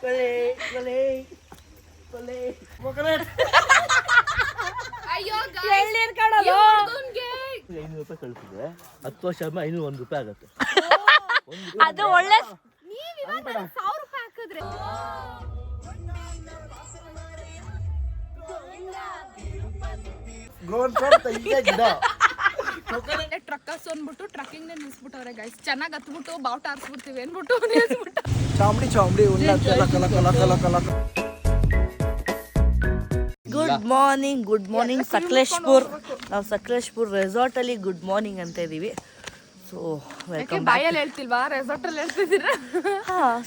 ರೂಪಾಯಿ ಕಳಿಸಿದ್ರೆ 10 ವರ್ಷ ಆದ್ಮೇಲೆ 501 ರೂಪಾಯಿ ಆಗುತ್ತೆ. ಅದು ಒಳ್ಳೆ ಟ್ರಕ್ಕರ್ಸ್ ಅಂದ್ಬಿಟ್ಟು ಟ್ರಕ್ಕಿಂಗ್ ನಿಲ್ಸ್ಬಿಟ್ಟವ್ರೆ ಗೈಸ್. ಚೆನ್ನಾಗಿ ಹತ್ಬಿಟ್ಟು ಬಾವುಟ ಆರಿಸ್ಬಿಡ್ತೀವಿ ಅನ್ಬಿಟ್ಟು ನಿಲ್ಸ್ಬಿಟ್ಟು ಚಾಮಡಿ ಗುಡ್ ಮಾರ್ನಿಂಗ್ ಸಕಲೇಶ್ಪುರ್. ನಾವು ಸಕಲೇಶ್ಪುರ್ ರೆಸಾರ್ಟ್ ಅಲ್ಲಿ ಗುಡ್ ಮಾರ್ನಿಂಗ್ ಅಂತ ಇದೀವಿ. So welcome. ಬಾಯಲ್ಲಿ ಹೇಳ್ತಿಲ್ವಾ ರೆಸಾರ್ಟ್ ಅಲ್ಲಿ ಹೇಳ್ತಿದ್ದೀರಾ?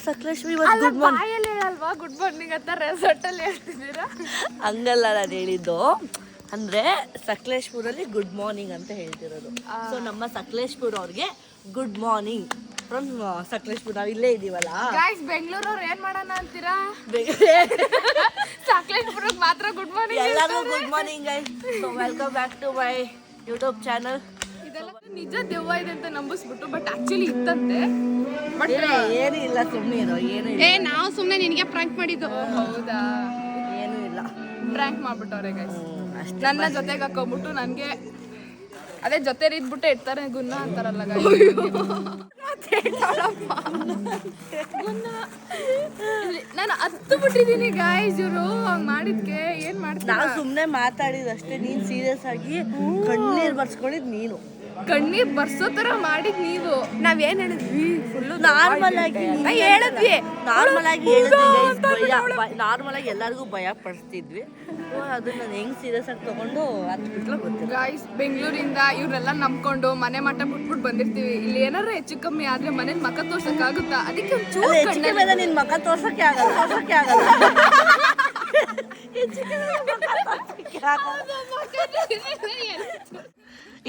ಸಕಲೇಶ್ಪುರ್ ಬಾಯಲ್ಲಿ ಹೇಳಲ್ವಾ ಗುಡ್ ಮಾರ್ನಿಂಗ್ ಅಂತ ರೆಸಾರ್ಟ್ ಅಲ್ಲಿ ಹೇಳ್ತಿದ್ದೀರಾ? ಹಂಗಲ್ಲ ನಾನು ಹೇಳಿದ್ದು, ಅಂದ್ರೆ ಸಕಲೇಶ್ಪುರಲ್ಲಿ ಗುಡ್ ಮಾರ್ನಿಂಗ್ ಅಂತ ಹೇಳ್ತಿರೋದು. ಸೊ ನಮ್ಮ ಸಕಲೇಶ್ಪುರ್ ಅವ್ರಿಗೆ ಗುಡ್ ಮಾರ್ನಿಂಗ್ ಫ್ರಮ್ ಸಕಲೇಶ್ಪುರ್. ನಾವು ಇಲ್ಲೇ ಇದೀವಲ್ಲ ಗೈಸ್. ಬೆಂಗಳೂರವ್ರು ಏನ್ ಮಾಡೋಣ ಅಂತೀರಾ? ಸಕಲೇಶ್ಪುರಕ್ಕೆ ಮಾತ್ರ ಗುಡ್ ಮಾರ್ನಿಂಗ್. ಎಲ್ಲರಿಗೂ good morning guys. So welcome back to my YouTube channel. ಇದೆಲ್ಲ ನಿಜ ದೆವ್ವ ಇದೆ ಅಂತ ನಂಬಿಸ್ಬಿಟ್ಟು ಬಟ್ ಆಕ್ಚುಲಿ ಇತ್ತಂತೆ. ಬಟ್ ಏನೂ ಇಲ್ಲ, ಸುಮ್ಮನೆ ಇರೋ. ಏನು ಇಲ್ಲ, ನಾವು ಸುಮ್ಮನೆ ನಿನಗೆ ಪ್ರ್ಯಾಂಕ್ ಮಾಡಿದ್ದು. ಹೌದಾ? ಏನೂ ಇಲ್ಲ, ಪ್ರ್ಯಾಂಕ್ ಮಾಡ್ಬಿಟ್ಟವ್ರೆ ಗೈಸ್. ನನ್ನ ಜೊತೆಗೆ ಹಾಕೊಂಡ್ಬಿಟ್ಟು ನನಗೆ ಅದೇ ಜೊತೆ ಇದ್ಬಿಟ್ಟು ಇಡ್ತಾರೆ ಗುನ್ನ ಅಂತಾರಲ್ಲ ನಾನು ಹತ್ತು ಬಿಟ್ಟಿದ್ದೀನಿ ಗಾಯ್ಸ್. ಇವರು ಹಂಗ್ ಮಾಡಿದ್ಕೆ ಏನ್ ಮಾಡ್ತಾರೆ? ನಾವು ಸುಮ್ಮನೆ ಮಾತಾಡಿದಷ್ಟೇ. ನೀನ್ ಸೀರಿಯಸ್ ಆಗಿ ಕಣ್ಣೀರ್ ಬರ್ಸ್ಕೊಂಡಿದ್ ನೀನು. ಕಣ್ಣೀರ್ ಬರ್ಸೋ ತರ ಮಾಡಿದ್ ನೀವು. ನಾವೇನ್ ಹೇಳಿದ್ವಿ? ಫುಲ್ ನಾರ್ಮಲ್ ಆಗಿ ಹೇಳಿದ್ವಿ. ನಾರ್ಮಲ್ ಆಗಿ ನಾರ್ಮಲ್ ಆಗಿ ಎಲ್ಲರಿಗೂ ಭಯ ಪಡಿಸ್ತಿದ್ವಿ. ಅದನ್ನ ನಾನು ಹೆಂಗ್ ಸೀರಿಯಸ್ ಆಗಿ ತಗೊಂಡು ಹತ್ಬಿಟ್ಲ ಗೊತ್ತಿಲ್ಲ ಗಾಯ್ಸ್. ಬೆಂಗಳೂರಿಂದ ಇವ್ರೆಲ್ಲ ನಂಬ್ಕೊಂಡು ಮನೆ ಮಠ ಬಿಟ್ಬಿಟ್ಟು ಬಂದಿರ್ತೀವಿ. ಇಲ್ಲಿ ಏನಾರ ಹೆಚ್ಚು ಕಮ್ಮಿ ಆದ್ರೆ ಮನೇಲಿ ಮಕ ತೋರ್ಸಕ್ ಆಗುತ್ತಾ? ಅದಕ್ಕೆ ನಿನ್ ಮಕ ತೋರ್ಸಕ್ಕೆ ಆಗಲ್ಲ.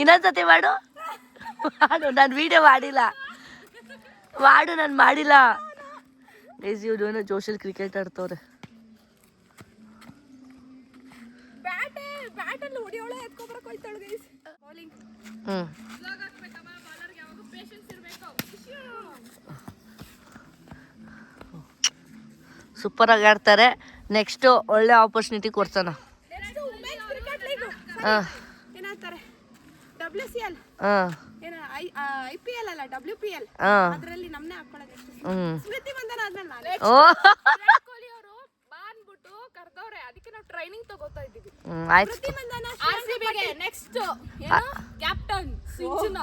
ಇನ್ನೊಂದ್ಸತಿ ಮಾಡು. ನಾನು ವಿಡಿಯೋ ಮಾಡಿಲ್ಲ. ನಾನು ಮಾಡಿಲ್ಲ. ಇವ್ರು ಜೋಶಲ್ ಕ್ರಿಕೆಟ್ ಆಡ್ತವ್ರೆ. ಸೂಪರ್ ಆಗಿ ಆಡ್ತಾರೆ. ನೆಕ್ಸ್ಟ್ ಒಳ್ಳೆ ಆಪರ್ಚುನಿಟಿ ಕೊಡ್ತಾನ. IPL ಅಲ್ಲ WPL ಅದರಲ್ಲಿ ನಮ್ಮನೆ ಹಾಕೊಳ್ಳೋದು. ಸ್ಮೃತಿ ಮಂದನ ಆದ್ಮೇಲೆ ಕೊಹ್ಲಿ ಅವರು ಬಾನ್ಬಿಟ್ಟು ಕರ್ದವ್ರೆ. ಅದಕ್ಕೆ ನಾವು ಟ್ರೈನಿಂಗ್ ತಗೋತಾ ಇದ್ದೀವಿ. ಸ್ಮೃತಿ ಮಂದನ RCBಗೆ ನೆಕ್ಸ್ಟ್ ಕ್ಯಾಪ್ಟನ್ ಸಿಂಚನ.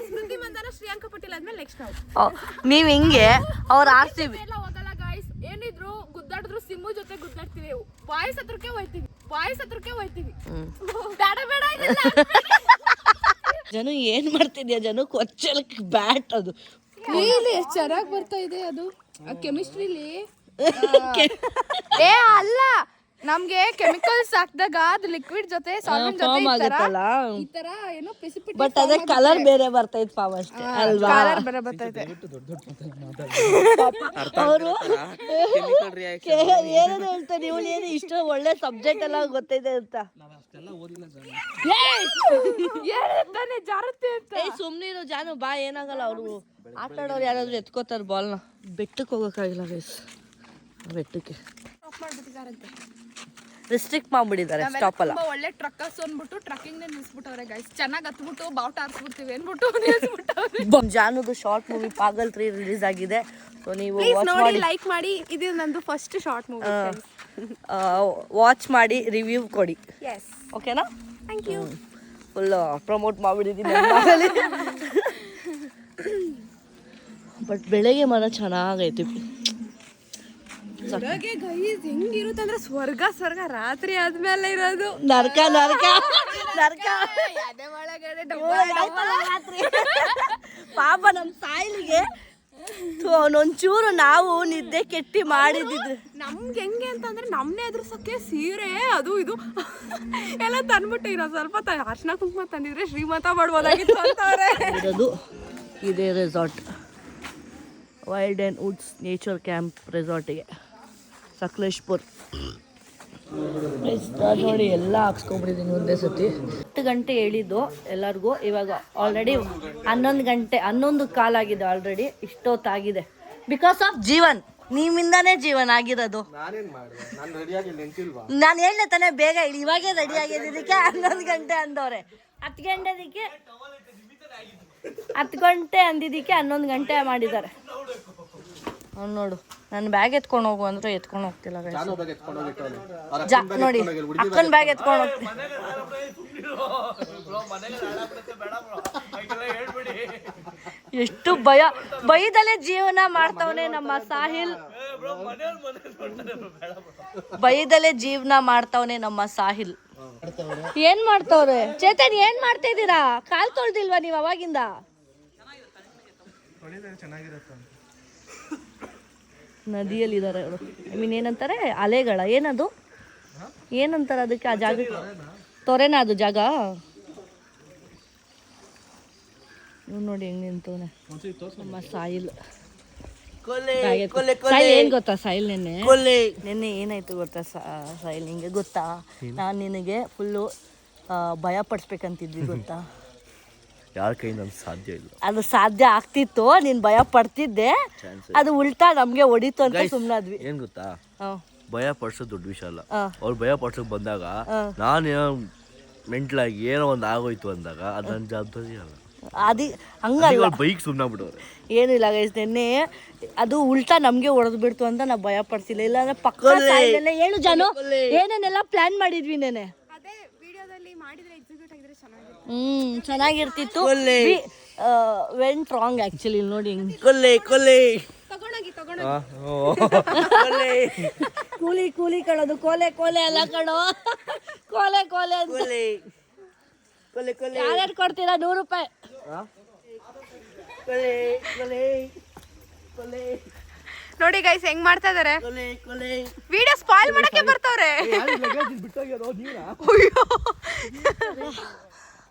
ಸ್ಮೃತಿ ಮಂದನ ಶ್ರೇಯಾಂಕ ಪಟೇಲ್ ಆದ್ಮೇಲೆ ನೆಕ್ಸ್ಟ್ ನೀವ್ ಹಿಂಗೆ ಅವ್ರ RCB ಎಲ್ಲ ಹೋಗಲ್ಲ ಗಾಯ್ಸ್. ಏನಿದ್ರು ಗುದ್ದಾಡಿದ್ರು ಸಿಮ್ಮು ಜೊತೆ ಗುದ್ದಾಡ್ತೀವಿ. ಬಾಯ್ಸ್ ಹತ್ರಕ್ಕೆ ಹೋಯ್ತೀವಿ. ಬೇಡ ಬೇಡ ಜನ ಏನ್ ಮಾಡ್ತಿದ್ಯಾ? ಜನ ಕೊಚ್ಚಲಕ್ಕೆ ಬ್ಯಾಟ್ ಅದು ಎಷ್ಟು ಚೆನ್ನಾಗಿ ಬರ್ತಾ ಇದೆ ಅದು ಕೆಮಿಸ್ಟ್ರಿಲಿ. ಅಲ್ಲ, ನಮ್ಗೆ ಕೆಮಿಕಲ್ಸ್ ಹಾಕಿದಾಗ ಅದು ಲಿಕ್ವಿಡ್ ಜೊತೆ ಸಾಲ್ವೆಂಟ್ ಜೊತೆ ಈ ತರ ಏನೋ ಪ್ರೆಸಿಪಿಟೇಟ್. ಬಟ್ ಅದೇ ಕಲರ್ ಬೇರೆ ಬರ್ತೈತೆ ಪಾವ ಅಷ್ಟೇ ಅಲ್ವಾ? ಕಲರ್ ಬೇರೆ ಬರ್ತೈತೆ. ಅವರು ಏನೋ ಹೇಳ್ತಾರೆ, ನೀವು ಏನು ಇಷ್ಟು ಒಳ್ಳೆ ಸಬ್ಜೆಕ್ಟ್ ಎಲ್ಲ ಗೊತ್ತೈತೆ ಅಂತ. ಸುಮ್ನಿರು ಜಾನು ಬಾ, ಏನಾಗಲ್ಲ. ಅವರು ಆಟ ಆಡೋರು ಯಾರಾದ್ರೂ ಎತ್ಕೋತಾರ ಬಾಲ್ನ. ಬೆಟ್ಟಕ್ಕೆ ಹೋಗೋಕ್ಕಾಗಿಲ್ಲ ಗೈಸ್. ಬೆಟ್ಟಕ್ಕೆ ರಿಸ್ಟ್ರಿಕ್ಟ್ ಮಾಡ್ಬಿಟ್ಟಿದ್ದಾರೆ. ಸ್ಟಾಪ್ ಅಲ್ಲ. ಒಳ್ಳೆ ಟ್ರಕ್ಕರ್ಸ್ ಅಂದ್ಬಿಟ್ಟು ಟ್ರಕ್ಕಿಂಗ್ ನಿಲ್ಸ್ಬಿಟ್ಟವ್ರೆ ಗೈಸ್. ಚೆನ್ನಾಗಿ ಹತ್ಬಿಟ್ಟು ಬಾವುಟ ಆರಿಸ್ಬಿಡ್ತೀವಿ ಅನ್ಬಿಟ್ಟು ನಿಲ್ಸ್ಬಿಟ್ಟವ್ರೆ. ಜಾನುದು ಶಾರ್ಟ್ ಮೂವಿ ಪಾಗಲ್ 3 ರಿಲೀಸ್ ಆಗಿದೆ. ಸೊ ನೀವು ಲೈಕ್ ಮಾಡಿ. ಇದು ನಂದು ಫಸ್ಟ್ ಶಾರ್ಟ್ ಮೂವಿ. ವಾಚ್ ಮಾಡಿ ರಿವ್ಯೂ ಕೊಡಿ. ಎಸ್, ಓಕೆನಾ? Thank you. ಫುಲ್ ಪ್ರಮೋಟ್ ಮಾಡಿಬಿಟ್ಟಿದ್ದೀನಿ. ಬಟ್ ಬೆಳಗ್ಗೆ ಮನ ಚೆನ್ನಾಗೈತಿ. ಹೆಂಗಿರುತ್ತೆ ಅಂದ್ರೆ ಸ್ವರ್ಗ ರಾತ್ರಿ ಆದ್ಮೇಲೆ ಇರೋದು. ನರ್ಕ ಪಾಪ ನಮ್ ಸಾಯಿಲಿಗೆ ಒಂಚೂರು ನಾವು ನಿದ್ದೆ ಕೆಟ್ಟಿ ಮಾಡಿದಿದ್ರು. ನಮ್ಗೆ ಹೆಂಗೆ ಅಂತಂದ್ರೆ ನಮ್ನೆ ಎದುರ್ಸಕ್ಕೆ ಸೀರೆ ಅದು ಇದು ಎಲ್ಲ ತಂದ್ಬಿಟ್ಟು ಇರೋ ಸ್ವಲ್ಪ ಅರ್ಶಿನ ಕುಂಕುಮ ತಂದಿದ್ರೆ ಶ್ರೀಮಂತ ಮಾಡ್ಬೋದಾಗಿತ್ತು ಅಂತವ್ರೆ. ಇದೇ resort, wild and woods nature camp ರೆಸಾರ್ಟಿಗೆ ಸಕಲೇಶ್ಪುರ್. ನೋಡಿ ಎಲ್ಲ ಹಾಕ್ಸ್ಕೊಂಡ್ಬಿಟ್ಟಿದ್ದೀನಿ ಒಂದೇ ಸತಿ. ಗಂಟೆ ಹೇಳಿದ್ದು ಎಲ್ಲರಿಗೂ. ಇವಾಗ ಆಲ್ರೆಡಿ 11 ಗಂಟೆ 11 ಕಾಲಾಗಿದೆ ಆಲ್ರೆಡಿ. ಇಷ್ಟೊತ್ತಾಗಿದೆ ಬಿಕಾಸ್ ಆಫ್ ಜೀವನ್. ನಿಮ್ಮಿಂದಾನೇ ಜೀವನ ಆಗಿರೋದು. ನಾನು ಹೇಳೇ ತಾನೇ ಬೇಗ ಹೇಳಿ. ಇವಾಗೇ ರೆಡಿ ಆಗಿದ್ದಕ್ಕೆ 11 ಗಂಟೆ ಅಂದವ್ರೆ. 10 ಗಂಟೆ ಅಂದಿದ್ದಕ್ಕೆ 11 ಗಂಟೆ ಮಾಡಿದ್ದಾರೆ. ಅವ್ನು ನೋಡು, ನನ್ನ ಬ್ಯಾಗ್ ಎತ್ಕೊಂಡು ಹೋಗು ಅಂದ್ರೆ ಎತ್ಕೊಂಡು ಹೋಗ್ತಿಲ್ಲ. ನೋಡಿ ಅಕ್ಕನ ಬ್ಯಾಗ್ ಎತ್ಕೊಂಡು ಹೋಗ್ತೀನಿ. ಎಷ್ಟು ಭಯದಲ್ಲೇ ಜೀವನ ಮಾಡ್ತವನೆ ನಮ್ಮ ಸಾಹಿಲ್. ಭಯದಲ್ಲೇ ಜೀವನ ಮಾಡ್ತವನೆ ನಮ್ಮ ಸಾಹಿಲ್. ಏನ್ ಮಾಡ್ತವ್ರೆ? ಚೇತನ್ ಏನ್ ಮಾಡ್ತಾ ಇದ್ದೀರಾ? ಕಾಲ್ ತೊಳ್ದಿಲ್ವಾ ನೀವು ಅವಾಗಿಂದ? ನದಿಯಲ್ಲಿ ಇದಾರೆ ಅವರು. ಐ ಮೀನ್ ಏನಂತಾರೆ, ಅಲೆಗಳ ಏನದು ಏನಂತಾರೆ ಅದಕ್ಕೆ? ಆ ಜಾಗ ತೊರೆನಾ ಅದು ಜಾಗ? ನೋಡಿ ಹೆಂಗ್ ನಿಂತವನೆ ನಮ್ಮ ಸಾಯಿಲ್. ಸಾಯಿಲ್ ಏನ್ ಗೊತ್ತಾ ಸಾಯಿಲ್, ನೆನ್ನೆ ಏನಾಯ್ತು ಗೊತ್ತಾ ಸಾಯಿಲ್ ನಿಂಗೆ ಗೊತ್ತಾ? ನಾನು ನಿನಗೆ ಫುಲ್ಲು ಭಯ ಪಡಿಸ್ಬೇಕಂತಿದ್ವಿ ಗೊತ್ತಾ? ಯಾರ ಕೈಯಿಂದ ಸಾಧ್ಯ ಇಲ್ಲ. ಅದು ಸಾಧ್ಯ ಆಗ್ತಿತ್ತು, ನೀನ್ ಭಯ ಪಡ್ತಿದ್ದೆ, ಅದು ಉಲ್ಟಾ ನಮ್ಗೆ ಹೊಡಿತು ಅಂತ ಸುಮ್ನಾದ್ವಿ. ಏನ್ ಗೊತ್ತಾ, ಭಯ ಪಡ್ಸೋದು ದೊಡ್ಡ ವಿಷಯ ಅಲ್ಲ. ಅವ್ರು ಭಯ ಪಡ್ಸೋಕ್ ಬಂದಾಗ ನಾನು ಮೆಂಟ್ಲಾಗಿ ಏನೋ ಒಂದು ಆಗೋಯ್ತು ಅಂದಾಗ ಅದು ನನ್ನ ಜವಾಬ್ದಾರಿ ಅಲ್ಲ. ಹಂಗಲ್ಲ, ಬೈಕ್ ಸುಮ್ಮನೆ ಬಿಡೋರು. ಏನಿಲ್ಲ ಗೈಸ್, ನೆನ್ನೆ ಅದು ಉಲ್ಟಾ ನಮ್ಗೆ ಹೊಡೆದು ಬಿಡ್ತು ಅಂತ ನಾವು ಭಯ ಪಡ್ಸಿಲ್ಲ. ಇಲ್ಲಾಂದ್ರೆ ಪಕ್ಕ ಹೇಳು ಜಾನು ಏನೇನೆಲ್ಲ ಪ್ಲಾನ್ ಮಾಡಿದ್ವಿ ನೆನೆ. ಚೆನ್ನಾಗಿರ್ತಿತ್ತು. Went wrong actually. ನೋಡಿ ಕೂಲಿ ಕಳೋದು, ಕೋಲೆ ಅಲ್ಲ ಕಣೋ, ಕೋಲೆ ಅಂತ. ಯಾರ್ಯಾರು ಕೊಡ್ತೀರಾ 100 ರೂಪಾಯಿ? ನೋಡಿ ಗೈಸ್ ಹೆಂಗ್ ಮಾಡ್ತಾ ಇದಾರೆ. ವಿಡಿಯೋ ಸ್ಪಾಯ್ಲ್ ಮಾಡಕ್ಕೆ ಬರ್ತವ್ರೆ.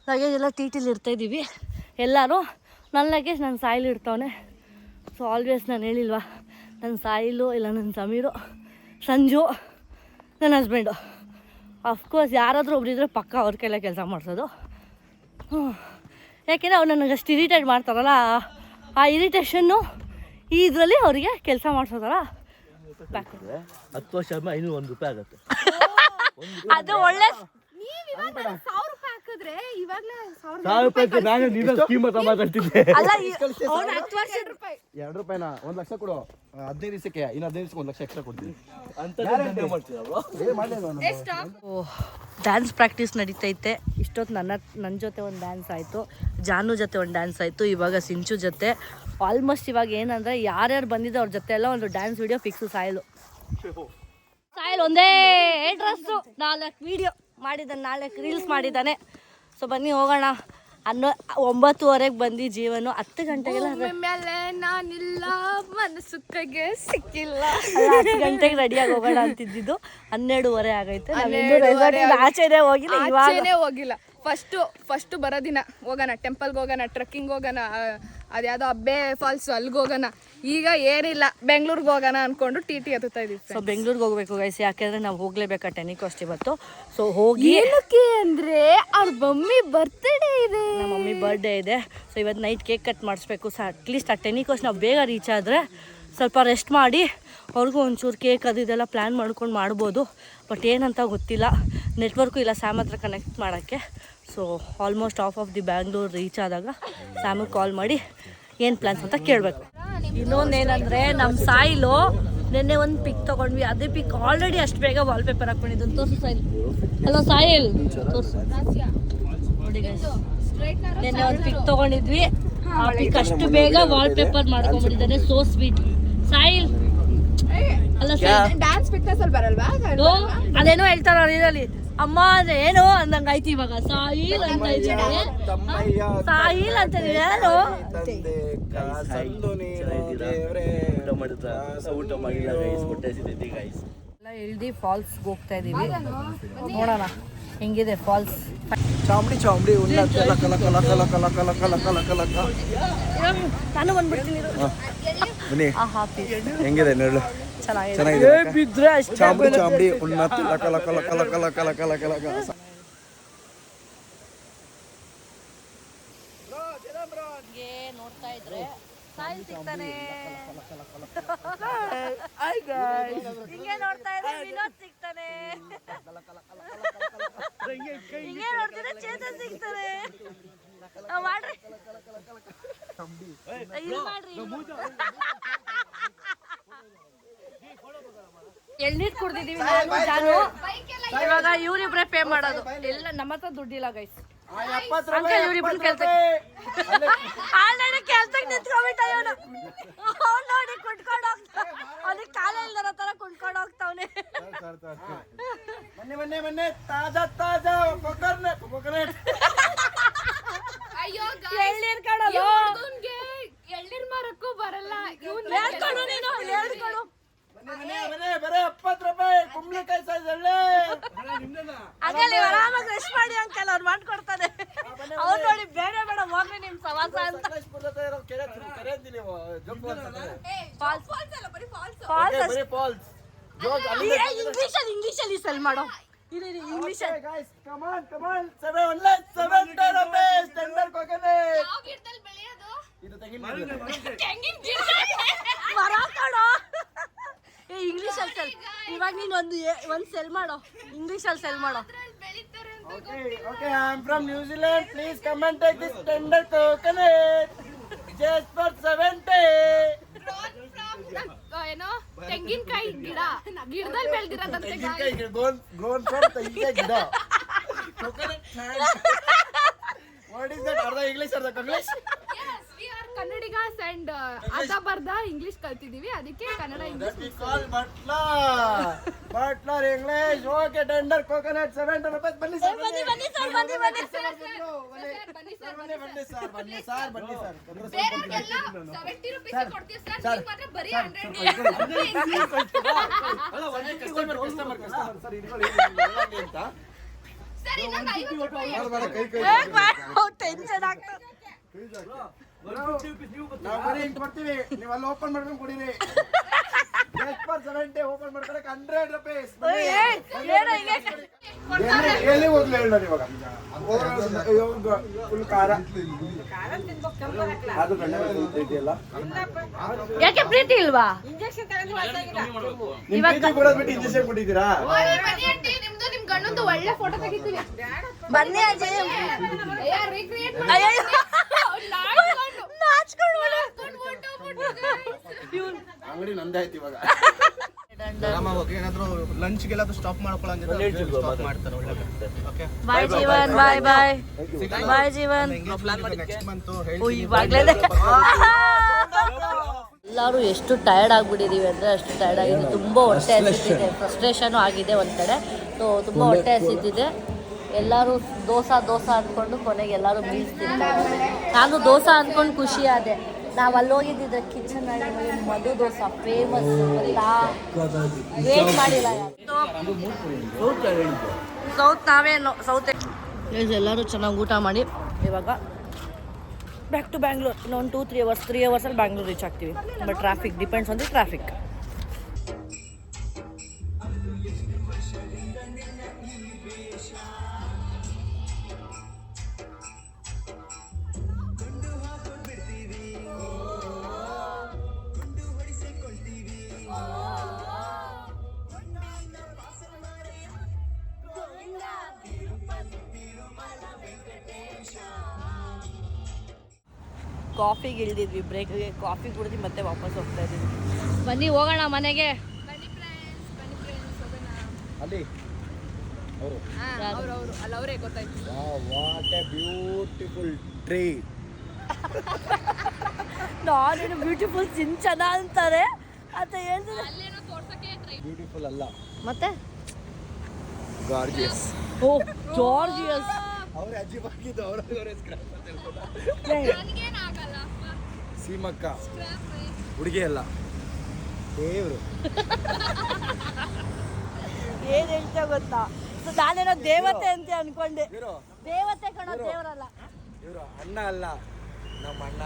ಲಗೇಜ್ ಎಲ್ಲ ಟಿಟಿಲಿ ಇರ್ತಾ ಇದ್ದೀವಿ ಎಲ್ಲರೂ. ನನ್ನ ಲಗೇಜ್ ನನ್ನ ಸಾಯಿಲ್ ಇಡ್ತಾವನೆ. ಸೊ ಆಲ್ವೇಸ್ ನಾನು ಹೇಳಿಲ್ವಾ, ನನ್ನ ಸಾಯಿಲು ಇಲ್ಲ ನನ್ನ ಸಮೀರು, ಸಂಜು, ನನ್ನ ಹಸ್ಬೆಂಡು. ಅಫ್ಕೋರ್ಸ್ ಯಾರಾದರೂ ಒಬ್ರಿದ್ರೆ ಪಕ್ಕ ಅವ್ರ ಕೈಲೇ ಕೆಲಸ ಮಾಡಿಸೋದು. ಯಾಕೆಂದರೆ ಅವ್ರು ನನಗೆ ಅಷ್ಟು ಇರಿಟೇಟ್ ಮಾಡ್ತಾರಲ್ಲ, ಆ ಇರಿಟೇಷನ್ನು ಇದರಲ್ಲಿ ಅವರಿಗೆ ಕೆಲಸ ಮಾಡಿಸೋದಲ್ಲ. 10 ವರ್ಷ 501 ರೂಪಾಯಿ ಆಗುತ್ತೆ. ಅದು ಒಳ್ಳೆ. ₹2 1 ಲಕ್ಷ ಕೊಡು, 15 ದಿವಸಕ್ಕೆ ಇನ್ನು 15 ದಿವಸಕ್ಕೆ 1 ಲಕ್ಷ ಎಕ್ಸ್ಟ್ರಾ ಕೊಡ್ತೀನಿ. ಡ್ಯಾನ್ಸ್ ಪ್ರಾಕ್ಟೀಸ್ ನಡೀತೈತೆ. ಇಷ್ಟೊತ್ತು ನನ್ನ ಜೊತೆ ಒಂದು ಡ್ಯಾನ್ಸ್ ಆಯಿತು, ಜಾನು ಜೊತೆ ಒಂದು ಡ್ಯಾನ್ಸ್ ಆಯಿತು, ಇವಾಗ ಸಿಂಚು ಜೊತೆ. ಆಲ್ಮೋಸ್ಟ್ ಇವಾಗ ಏನಂದರೆ ಯಾರ್ಯಾರು ಬಂದಿದ್ದು ಅವ್ರ ಜೊತೆ ಎಲ್ಲ ಒಂದು ಡ್ಯಾನ್ಸ್ ವಿಡಿಯೋ ಫಿಕ್ಸು. ಸಾಯಿಲ್ ಒಂದೇ ಡ್ರೆಸ್ಸು 4 ವಿಡಿಯೋ ಮಾಡಿದ್ದಾನೆ, 4 ರೀಲ್ಸ್ ಮಾಡಿದ್ದಾನೆ. ಸೊ ಬನ್ನಿ ಹೋಗೋಣ. 9:30ಗೆ ಬಂದು ಜೀವನು 10 ಗಂಟೆಗೆಲ್ಲ ಮೇಲೆ ನಾನಿಲ್ಲ, ಮನಸ್ಸು ಕೈಗೆ ಸಿಕ್ಕಿಲ್ಲ. 10 ಗಂಟೆಗೆ ರೆಡಿಯಾಗಿ ಹೋಗೋಣ ಅಂತಿದ್ದು 12:30 ಆಗೈತೆ. ಆಚೆನೇ ಹೋಗಿಲ್ಲ. ಫಸ್ಟ್ ಬರೋ ದಿನ ಹೋಗೋಣ, ಟೆಂಪಲ್ಗೆ ಹೋಗೋಣ, ಟ್ರೆಕ್ಕಿಂಗ್ ಹೋಗೋಣ, ಅದ್ಯಾವುದೋ ಅಬ್ಬೆ ಫಾಲ್ಸು ಅಲ್ಲಿಗೆ ಹೋಗೋಣ. ಈಗ ಏನಿಲ್ಲ, ಬೆಂಗ್ಳೂರ್ಗೆ ಹೋಗೋಣ ಅಂದ್ಕೊಂಡು ಟಿ ಹತ್ತುತ್ತಾ ಇದೀವಿ. ಸೊ ಬೆಂಗ್ಳೂರ್ಗೆ ಹೋಗ್ಬೇಕು ಗೈಸ್, ಯಾಕೆಂದರೆ ನಾವು ಹೋಗ್ಲೇಬೇಕಾ ಟೆನಿಕಾಸ್ಟ್ ಇವತ್ತು. ಸೊ ಹೋಗಿ ಏನಕ್ಕೆ ಅಂದರೆ ಅವ್ರ ಮಮ್ಮಿ ಬರ್ತ್ಡೇ ಇದೆ, ನಮ್ಮ ಮಮ್ಮಿ ಬರ್ಡೇ ಇದೆ. ಸೊ ಇವತ್ತು ನೈಟ್ ಕೇಕ್ ಕಟ್ ಮಾಡಿಸ್ಬೇಕು. ಸೊ ಅಟ್ಲೀಸ್ಟ್ ಆ ಟೆನಿಕಾಸ್ಟ್ ನಾವು ಬೇಗ ರೀಚ್ ಆದರೆ ಸ್ವಲ್ಪ ರೆಸ್ಟ್ ಮಾಡಿ ಅವ್ರಿಗೂ ಒಂಚೂರು ಕೇಕ್ ಅದು ಇದೆಲ್ಲ ಪ್ಲ್ಯಾನ್ ಮಾಡ್ಕೊಂಡು ಮಾಡ್ಬೋದು. ಬಟ್ ಏನಂತ ಗೊತ್ತಿಲ್ಲ, ನೆಟ್ವರ್ಕು ಇಲ್ಲ ಸ್ಯಾಮ್ ಹತ್ರ ಕನೆಕ್ಟ್ ಮಾಡೋಕ್ಕೆ. So almost of the Bangalore reach ಆದಾಗ ಸ್ಯಾಮಿಗೆ ಕಾಲ್ ಮಾಡಿ ಏನು ಪ್ಲ್ಯಾನ್ಸ್ ಅಂತ ಕೇಳಬೇಕು. ಇನ್ನೊಂದೇನೆಂದರೆ ನಮ್ಮ ಸಾಯಿಲು ನೆನ್ನೆ ಒಂದು ಪಿಕ್ ತೊಗೊಂಡ್ವಿ. ಅದೇ ಪಿಕ್ ಆಲ್ರೆಡಿ ಅಷ್ಟು ಬೇಗ ವಾಲ್ಪೇಪರ್ ಹಾಕ್ಕೊಂಡಿದ್ದು. ತೋರಿಸು ಸಾಯಿಲ್. ಹಲೋ ಸಾಯಿಲ್, ತೋರಿಸು. ನೋಡಿ ಗೈಸ್, ನೆನ್ನೆ ಒಂದು ಪಿಕ್ ತೊಗೊಂಡಿದ್ವಿ, ಆ ಪಿಕ್ ಅಷ್ಟು ಬೇಗ ವಾಲ್ಪೇಪರ್ ಮಾಡ್ಕೊಂಡ್ಬಿಟ್ಟಿದ್ದಾನೆ. So sweet. ಸಾಯಿಲ್ ಅಲ್ಲ ಡ್ಯಾನ್ಸ್ ಫಿಟ್ನೆಸ್ ಅಲ್ಲಿ ಬರಲ್ವಾ? ಅದೇನೋ ಹೇಳ್ತಾರ ಇದರಲ್ಲಿ, ಅಮ್ಮ ಅಂದ್ರೆ ಏನು ಅಂದಂಗ ಆಯ್ತು. ಇವಾಗ ಸಾಯಿಲ್ ಅಂತ ಇದ್ದೀನಿ, ಸಾಯಿಲ್ ಅಂತ ಏನು ಎಲ್ಲ ಇಳ್ದಿ ಫಾಲ್ಸ್ಗೆ ಹೋಗ್ತಾ ಇದೀವಿ. ನೋಡೋಣ ಹೆಂಗಿದೆ ಫಾಲ್ಸ್. ಚಾಮುಂಡಿ ನಾನು ಬಂದ್ಬಿಡ್ತೀನಿ. ಬನ್ನಿ, ಹೆಂಗಿದೆ ನೋಡು, ಚೆನ್ನಾಗಿದೆ. ಬಿದ್ರೆ ಚಾಮುಂಡಿ ಉನ್ನತ ಲಕ ಲಕ ಲಕ ಲಕ ಲಕ ಲಕ ಲಕ ಲಕ. ಸಿಗ್ತಾನೆ. ಹಿಂಗೆ ನೋಡ್ತಾ ಇದ್ರೆ ವಿನೋದ್ ಸಿಗ್ತಾನೆ. ಹಿಂಗೆ ನೋಡ್ತಿದ್ರೆ ಚೇತನ್ ಸಿಗ್ತಾನೆ. ಮಾಡ್ರಿ ಇಲ್ಲಿ ಮಾಡ್ರಿ. ಎಳ್ನೀರ್ ಕುಡ್ದಿದೀವಿ ನಾನು ಜಾನು. ಇವಾಗ ಇವ್ರಿಬ್ರೆ ಪೇ ಮಾಡೋದು. ಎಲ್ಲ ನಮ್ಮ ಹತ್ರ ದುಡ್ಡಿಲ್ಲ ಗೈಸ್. ಅಂಕಲ್ ಇವ್ರಿಬ್ರು ಕೆಲ್ಸಕ್ಕೆ ಆಲ್ರೆಡಿ ಕೆಲ್ಸಕ್ಕೆ ನಿಂತ್ಕೊಂಡ್ಬಿಟ್ಟ ಇವನು. ಅವ್ನು ನೋಡಿ ಕುಂಟ್ಕೊಂಡು ಹೋಗ್ತಾ, ಅವ್ನಿಗೆ ಕಾಲ ಇಲ್ದರ ತರ ಕುಂಟ್ಕೊಂಡು ಹೋಗ್ತಾವನೆ. ಮೊನ್ನೆ ತಾಜಾ ತಾಜಾ ಕೊಕೊನಟ್. ಅಯ್ಯೋ ಎಳ್ನೀರ್ ಕಣದು. ಎಳ್ನೀರ್ ಮಾರಕ್ಕೂ ಬರಲ್ಲ. ಹೇಳ್ಕೊಡು ನೀನು, ಹೇಳ್ಕೊಡು. ಬರೇ 70 ರೂಪಾಯಿ ಕುಂಬಳಕಾಯಿ ಸೈಜ್ ಎಳ್ಳೆ. ಅಂಕಲ್ ಇವ್ ಆರಾಮಾಗಿ ರೆಸ್ಟ್ ಮಾಡಿ ಅಂಕಲ್, ಅವ್ರು ಮಾಡ್ಕೊಡ್ತಾನೆ. ಅವ್ರು ನೋಡಿ ಬೇಡ ಬೇಡ ಹೋಗ್ರಿ ನಿಮ್ ಸವಾಸ ಅಂತ. ಇಂಗ್ಲಿಷಲ್ಲಿ ಸೆಲ್ ಮಾಡೋ. ಇಂಗ್ಲಿಷ್ ಮರ ಕಣೋ. ಇಂಗ್ಲಿಷ್ ಅಲ್ಲಿ ಸೆಲ್. ಇವಾಗ ನೀನ್ ಒಂದ್ ಸೆಲ್ ಮಾಡೋ, ಇಂಗ್ಲಿಷ್ ಅಲ್ಲಿ ಸೆಲ್ ಮಾಡೋ. Okay, I'm from New Zealand. Please come and take this tender coconut. Just for 70. ಏನೋ ತೆಂಗಿನಕಾಯಿ ಗಿಡದಲ್ಲಿ ಬೆಳೆದಿರೋದಂತೆ. ತೆಂಗಿನಕಾಯಿ grown from ತೆಂಗಿನಕಾಯಿ ಗಿಡ. Coconut plant. What is that? Are the English or the English? Yes, we are Kannadigas and ಅರ್ಧ ಬರ್ಧ English ಕಲ್ತಿದೀವಿ, ಅದಕ್ಕೆ Kannada English. That is called butler. Butler English. Okay, tender coconut 70 rupees. ಬನ್ನಿ sir. ಬನ್ನಿ sir, ಬನ್ನಿ sir. ಬನ್ನಿ sir. ಬೇರೆಯವರಿಗೆಲ್ಲ 70 ರೂಪಾಯಿ ಕೊಡ್ತೀವಿ sir, ನಿಮಗೆ ಮಾತ್ರ ಬರೀ 100. ಅಲ್ಲ ಒಂದೇ ಕಸ್ಟಮರ್ ಸರ್ ಇಟ್ಕೊಳ್ಳಿ ಅಂತ. ಸರ್ ಇನ್ನೊಂದು 50 ರೂಪಾಯಿ. ಟೆನ್ಷನ್ ಆಗ್ತದೆ. ನಾವು ಬರೀ ಇಂಟ್ ಬರ್ತೀವಿ, ನೀವು ಅಲ್ಲಿ ಓಪನ್ ಮಾಡ್ಕೊಂಡು ಕುಡೀರಿ. ಓಪನ್ ಮಾಡ್ಕೊಳಕ್ಕೆ 100 ರೂಪಾಯಿ. ಎಲ್ಲಿ ಹೋಗ್ಲಿ ಹೇಳ ಇವಾಗ. ಫುಲ್ ಖಾರ ಅದು ಇದೆಯಲ್ಲ. ಯಾಕೆ ಪ್ರೀತಿ ಇಲ್ವಾ? ಕೊಡೋದ್ ಬಿಟ್ಟು ಇಂಜೆಕ್ಷನ್ ಕೊಟ್ಟಿದ್ದೀರಾ? ಬನ್ನಿ ಆಂಟಿ, ನಿಮ್ದು ನಿಮ್ ಗಂಡಂದು ಒಳ್ಳೆ ಫೋಟೋ ತೆಗಿತೀವಿ. ಬನ್ನಿ ಅಜಯ್. ರೀಕ್ರಿಯೇಟ್ ಅಂಗಡಿ ನಂದೇ ಆಯ್ತು ಇವಾಗ. ಏನಾದ್ರು ಲಂಚ್ಗೆಲ್ಲಾದ್ರೂ ಸ್ಟಾಪ್ ಮಾಡ್ಕೊಳ್ಳಂಗಿದ್ರೆ ಸ್ಟಾಪ್ ಮಾಡ್ತಾರೆ. ಒಳ್ಳೆ ಓಕೆ ಬಾಯ್ ಜೀವನ್. ಬಾಯ್ ಬಾಯ್ ಬಾಯ್ ಜೀವನ್. ನೆಕ್ಸ್ಟ್ ಮಂತ್ ಎಲ್ಲರೂ ಎಷ್ಟು ಟಯರ್ಡ್ ಆಗಿಬಿಟ್ಟಿದ್ದೀವಿ ಅಂದರೆ ಅಷ್ಟು ಟಯರ್ಡ್ ಆಗಿದೆ. ತುಂಬ ಹೊಟ್ಟೆ ಹಸಿತಿದೆ, ಫ್ರಸ್ಟ್ರೇಷನು ಆಗಿದೆ ಒಂದು ಕಡೆ. ಸೊ ತುಂಬ ಹೊಟ್ಟೆ ಹಸಿತಿದೆ. ಎಲ್ಲರೂ ದೋಸೆ ಅಂದ್ಕೊಂಡು ಕೊನೆಗೆ ಎಲ್ಲರೂ ಮೀಲ್ಸ್ ತಿಂತಾರೆ. ನಾನು ದೋಸೆ ಅಂದ್ಕೊಂಡು ಖುಷಿ ಆದೆ. ನಾವು ಅಲ್ಲಿ ಹೋಗಿದ್ದಿದ್ರೆ ಕಿಚನ್ ಮಧು ದೋಸೆ ಫೇಮಸ್. ವೇಟ್ ಮಾಡಿಲ್ಲ ಸೌತ್. ನಾವೇನು ಸೌತ್ ಎಲ್ಲರೂ ಚೆನ್ನಾಗಿ ಊಟ ಮಾಡಿ ಇವಾಗ ಬ್ಯಾಕ್ ಟು ಬ್ಯಾಂಗ್ಳೂರ್. ಇನ್ನೊಂದು 2-3 ಅವರ್ಸಲ್ಲಿ ಬ್ಯಾಂಗ್ಳೂರ್ ರೀಚ್ ಆಗ್ತೀವಿ. But traffic depends on the traffic. ಕಾಫಿಗೆ ಇಳಿದಿದ್ವಿ, ಬ್ರೇಕ್ಗೆ ಕಾಫಿ ಕುಡಿದು ಮತ್ತೆ ವಾಪಸ್ ಹೋಗ್ತಾ ಇದ್ದೀವಿ. ಬನ್ನಿ ಹೋಗೋಣ ಮನೆಗೆ. ಅಲ್ಲಿ ಅವರೇ ಗೊತ್ತಾಯ್ತು. What A beautiful tree. ನಾನೇನು ಬ್ಯೂಟಿಫುಲ್ ಸಿಂಚನ ಅಂತಾರೆ ಅಂತ ಹೇಳ್ತಾರೆ. ಬ್ಯೂಟಿಫುಲ್ ಅಲ್ಲ ಮತ್ತೆ ಗಾರ್ಜಿಯಸ್. ಓ ಜಾರ್ಜಿಯಸ್. ಅವ್ರ ಅಜ್ಜಿಬಾಗಿದ್ದು ಅವರ ಸೀಮಕ್ಕ ಹುಡುಗಿ ಅಲ್ಲ ದೇವ್ರು. ಏನ್ ಹೇಳ್ತಾ ಗೊತ್ತಾ? ನಾನೇನೋ ದೇವತೆ ಅಂತ ಅನ್ಕೊಂಡೆ. ದೇವತೆ ಕಣ, ದೇವರಲ್ಲ. ಇವರು ಅಣ್ಣ ಅಲ್ಲ, ನಮ್ಮ ಅಣ್ಣ.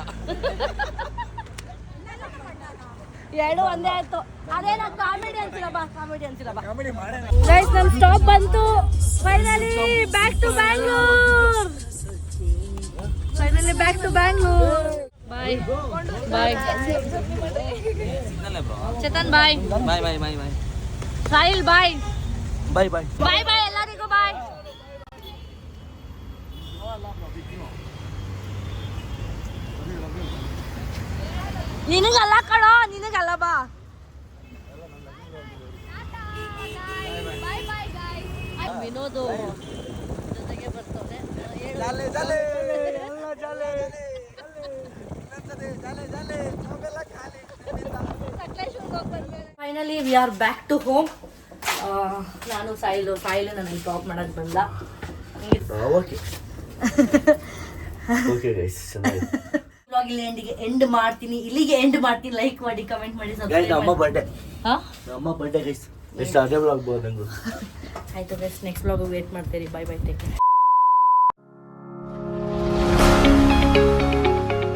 ಎರಡು ಒಂದೇ ಆಯ್ತು. ಅದೇನ ಕಾಮಿಡಿ ಅಂತಿಲ್ಲ ಬಾ, ಕಾಮಿಡಿ ಅಂತಿಲ್ಲ ಬಾ. ಕಾಮಿಡಿ ಮಾಡೋಣ. ಗೈಸ್ ನಮ್ಮ ಸ್ಟಾಪ್ ಬಂತು. Finally back to Bangalore. Bye bye Chetan bye bye bye bye bye Sahil bye bye bye bye bye ಎಲ್ಲರಿಗೂ ಬಾಯ್. ನಿನಗಲ್ಲ ಕಣೋ, ನಿನಗಲ್ಲ ಬಾ. ವಿನೋದು ಜೊತೆಗೆ ಬರ್ತವ್ರೆ. Finally we are back to home. ನಾನು ಸಾಯಿಲು ನನಗೆ ಡ್ರಾಪ್ ಮಾಡಕ್ ಬಂದ. ಓಕೆ ಓಕೆ ಗೈಸ್ ವ್ಲಾಗ್ ಇಲ್ಲಿ ಎಂಡ್ ಮಾಡ್ತೀನಿ, ಇಲ್ಲಿಗೆ ಎಂಡ್ ಮಾಡ್ತೀನಿ. ಲೈಕ್ ಮಾಡಿ, ಕಮೆಂಟ್ ಮಾಡಿ, ಗೈಸ್ ಸಬ್ಸ್ಕ್ರೈಬ್ ನಮ್ಮ ಮಾಡಿ. ಬರ್ಡೇ ಹಾ ನಮ್ಮ ಬರ್ಡೇ ಗೈಸ್ ಎಷ್ಟು ಅದೇ ಬ್ಲಾಗ್ ಬೋದು ನಂಗೆ ಆಯ್ತು ಗೈಸ್, ನೆಕ್ಸ್ಟ್ ವ್ಲಾಗ್ ವೇಟ್ ಮಾಡ್ತೀರಿ. Bye bye, take care.